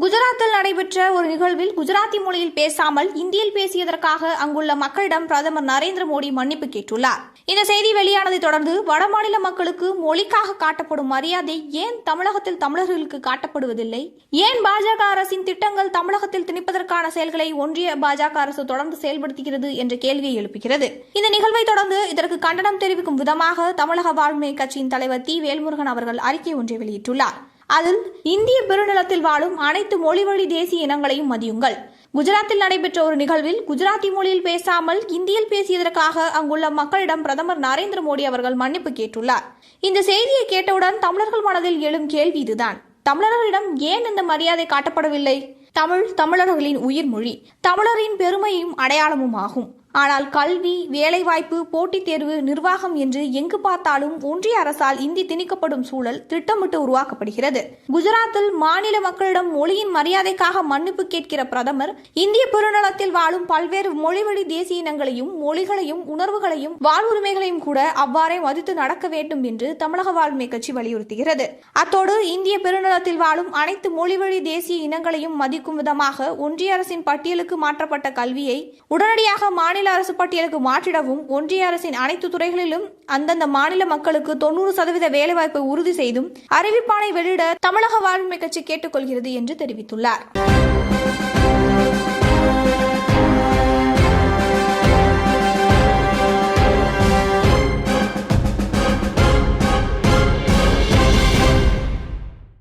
குஜராத்தில் நடைபெற்ற ஒரு நிகழ்வில் குஜராத்தி மொழியில் பேசாமல் இந்தியில் பேசியதற்காக அங்குள்ள மக்களிடம் பிரதமர் நரேந்திர மோடி மன்னிப்பு கேட்டுள்ளார். இந்த செய்தி வெளியானதை தொடர்ந்து வடமாநில மக்களுக்கு மொழிக்காக காட்டப்படும் மரியாதை ஏன் தமிழகத்தில் தமிழர்களுக்கு காட்டப்படுவதில்லை? ஏன் பாஜக அரசின் திட்டங்கள் தமிழகத்தில் திணிப்பதற்கான செயல்களை ஒன்றிய பாஜக அரசு தொடர்ந்து செயல்படுத்துகிறது என்ற கேள்வியை எழுப்புகிறது. இந்த நிகழ்வை தொடர்ந்து இதற்கு கண்டனம் தெரிவிக்கும் விதமாக தமிழக வாழ்மை கட்சியின் தலைவர் தி. வேல்முருகன் அவர்கள் அறிக்கை ஒன்றை வெளியிட்டுள்ளார். அதில் இந்திய பெருநிலத்தில் வாழும் அனைத்து மொழிவழி தேசிய இனங்களையும் மதியுங்கள். குஜராத்தில் நடைபெற்ற ஒரு நிகழ்வில் குஜராத்தி மொழியில் பேசாமல் இந்தியில் பேசியதற்காக அங்குள்ள மக்களிடம் பிரதமர் நரேந்திர மோடி அவர்கள் மன்னிப்பு கேட்டுள்ளார். இந்த செய்தியை கேட்டவுடன் தமிழர்கள் மனதில் எழும் கேள்வி இதுதான்: தமிழர்களிடம் ஏன் இந்த மரியாதை காட்டப்படவில்லை? தமிழ் தமிழர்களின் உயிர் மொழி, தமிழரின் பெருமையும் அடையாளமும் ஆகும். ஆனால் கல்வி, வேலைவாய்ப்பு, போட்டித் தேர்வு, நிர்வாகம் என்று எங்கு பார்த்தாலும் ஒன்றிய அரசால் இந்தி திணிக்கப்படும் சூழல் திட்டமிட்டு உருவாக்கப்படுகிறது. குஜராத்தில் மாநில மக்களிடம் மொழியின் மரியாதைக்காக மன்னிப்பு கேட்கிற பிரதமர் இந்திய பெருநிலத்தில் வாழும் பல்வேறு மொழிவழி தேசிய இனங்களையும் மொழிகளையும் உணர்வுகளையும் வாழ்வுரிமைகளையும் கூட அவ்வாறே மதித்து நடக்க வேண்டும் என்று தமிழக வாழ்மை கட்சி வலியுறுத்துகிறது. அத்தோடு இந்திய பெருநிலத்தில் வாழும் அனைத்து மொழிவழி தேசிய இனங்களையும் மதிக்கும் விதமாக ஒன்றிய அரசின் பட்டியலுக்கு மாற்றப்பட்ட கல்வியை உடனடியாக மாநில அரசு பட்டியலுக்கு மாற்றிடவும், ஒன்றிய அரசின் அனைத்து துறைகளிலும் அந்தந்த மாநில மக்களுக்கு 90% வேலைவாய்ப்பை உறுதி செய்தும் அறிவிப்பாணை வெளியிட தமிழக வாழ்மை கட்சி கேட்டுக்கொள்கிறது என்று தெரிவித்துள்ளார்.